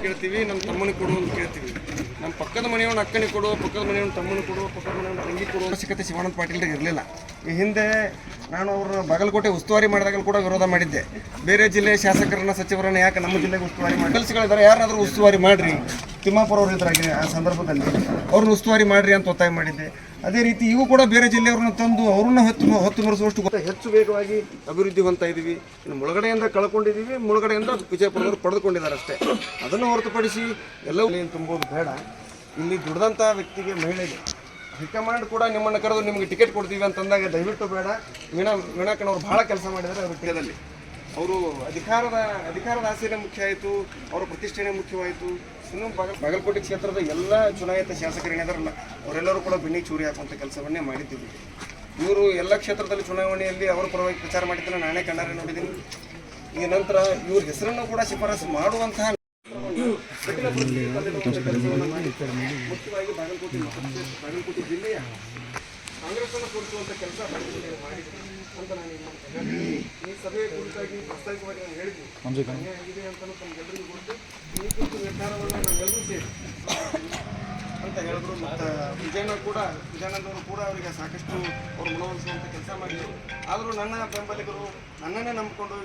ಕೇಳ್ತೀವಿ, ನಮ್ಮ ತಮ್ಮನಿಗೆ ಕೊಡು ಅಂತ ಕೇಳ್ತೀವಿ. ನಮ್ಮ ಪಕ್ಕದ ಮನೆಯವನು ಅಕ್ಕನಿಗೆ ಕೊಡು, ಪಕ್ಕದ ಮನೆಯವನು ತಮ್ಮನಿಗೆ ಕೊಡು, ಪಕ್ಕದ ಮನೆಯವನು ತಂಗಿ ಕೊಡು ಅವಶ್ಯಕತೆ ಶಿವಾನಂದ ಪಾಟೀಲ್ರಿಗೆ ಇರಲಿಲ್ಲ. ಈ ಹಿಂದೆ ನಾನು ಅವರು ಬಾಗಲಕೋಟೆ ಉಸ್ತುವಾರಿ ಮಾಡಿದಾಗಲೂ ಕೂಡ ವಿರೋಧ ಮಾಡಿದ್ದೆ. ಬೇರೆ ಜಿಲ್ಲೆ ಶಾಸಕರನ್ನ ಸಚಿವರನ್ನ ಯಾಕೆ ನಮ್ಮ ಜಿಲ್ಲೆಗೆ ಉಸ್ತುವಾರಿ ಮಾಡಿ, ಕೆಲಸಗಳಿದ್ದಾರೆ ಯಾರಾದರೂ ಉಸ್ತುವಾರಿ ಮಾಡಿರಿ, ತಿಮ್ಮಾಪುರ ಅವರು ಇದ್ರಾಗಿ ಆ ಸಂದರ್ಭದಲ್ಲಿ ಅವ್ರನ್ನ ಉಸ್ತುವಾರಿ ಮಾಡಿರಿ ಅಂತ ಒತ್ತಾಯ ಮಾಡಿದ್ದೆ. ಅದೇ ರೀತಿ ಇವು ಕೂಡ ಬೇರೆ ಜಿಲ್ಲೆಯವ್ರನ್ನ ತಂದು ಅವ್ರನ್ನ ಹೊತ್ತು ಮರೆಸುವಷ್ಟು ಹೆಚ್ಚು ವೇಗವಾಗಿ ಅಭಿವೃದ್ಧಿ ಹೊಂದ್ತಾ ಇದ್ದೀವಿ. ಇನ್ನು ಮುಳುಗಡೆಯಿಂದ ಕಳ್ಕೊಂಡಿದ್ದೀವಿ, ಮುಳುಗಡೆಯಿಂದ ವಿಜಯಪುರದವರು ಪಡೆದುಕೊಂಡಿದ್ದಾರೆ ಅಷ್ಟೇ. ಅದನ್ನು ಹೊರತುಪಡಿಸಿ ಎಲ್ಲವೂ ಏನು ತುಂಬೋದು ಬೇಡ. ಇಲ್ಲಿ ದುಡ್ದಂಥ ವ್ಯಕ್ತಿಗೆ ಮಹಿಳೆಗೆ ಹೈಕಮಾಂಡ್ ಕೂಡ ನಿಮ್ಮನ್ನು ಕರೆದು ನಿಮಗೆ ಟಿಕೆಟ್ ಕೊಡ್ತೀವಿ ಅಂತಂದಾಗ ದಯವಿಟ್ಟು ಬೇಡ. ವೀಣಾಕಣ್ಣವ್ರು ಭಾಳ ಕೆಲಸ ಮಾಡಿದ್ದಾರೆ ಅವ್ರ ಟಿಕೆಟಲ್ಲಿ. ಅವರು ಅಧಿಕಾರದ ಆಸೆನೇ ಮುಖ್ಯ ಆಯಿತು, ಅವರ ಪ್ರತಿಷ್ಠೆನೇ ಮುಖ್ಯವಾಯಿತು. ಇನ್ನು ಬಾಗಲಕೋಟೆ ಕ್ಷೇತ್ರದ ಎಲ್ಲ ಚುನಾಯಿತ ಶಾಸಕರು ಏನಿದಾರಲ್ಲ ಅವರೆಲ್ಲರೂ ಕೂಡ ಬೆನ್ನಿ ಚೂರಿ ಹಾಕುವಂಥ ಕೆಲಸವನ್ನೇ ಮಾಡಿದ್ದೀವಿ. ಇವರು ಎಲ್ಲ ಕ್ಷೇತ್ರದಲ್ಲಿ ಚುನಾವಣೆಯಲ್ಲಿ ಅವರ ಪರವಾಗಿ ಪ್ರಚಾರ ಮಾಡಿದ್ದನ್ನು ನಾನೇ ಕಣ್ಣಾರೆ ನೋಡಿದ್ದೀನಿ. ಈ ನಂತರ ಇವ್ರ ಹೆಸರನ್ನು ಕೂಡ ಶಿಫಾರಸು ಮಾಡುವಂತಹ ಮುಖ್ಯವಾಗಿ ಬಾಗಲಕೋಟೆ ಜಿಲ್ಲೆಯ ಕಾಂಗ್ರೆಸ್ಸನ್ನು ತೋರಿಸುವಂಥ ಕೆಲಸ ಮಾಡಿದ್ದೀನಿ ಅಂತ ನಾನು ಈ ಸಭೆಯ ಕುರಿತಾಗಿ ಪ್ರಸ್ತಾವಿಕವಾಗಿ ನಾನು ಹೇಳಿದ್ದೀನಿ. ಅನ್ಯಾಯ ಆಗಿದೆ ಅಂತ ನಮಗೆಲ್ಲರಿಗೂ ಗೊತ್ತು. ಈ ಕುರಿತು ನಿರ್ಧಾರವನ್ನು ನಾವೆಲ್ಲರೂ ಸೇರಿ ಅಂತ ಹೇಳಿದ್ರು. ಮತ್ತು ವಿಜಯಾನಂದವರು ಕೂಡ ಅವರಿಗೆ ಸಾಕಷ್ಟು ಅವರು ಮನವೊಲಿಸುವಂಥ ಕೆಲಸ ಮಾಡಿದರು. ಆದರೂ ನನ್ನ ಬೆಂಬಲಿಗರು ನನ್ನನ್ನೇ ನಂಬಿಕೊಂಡು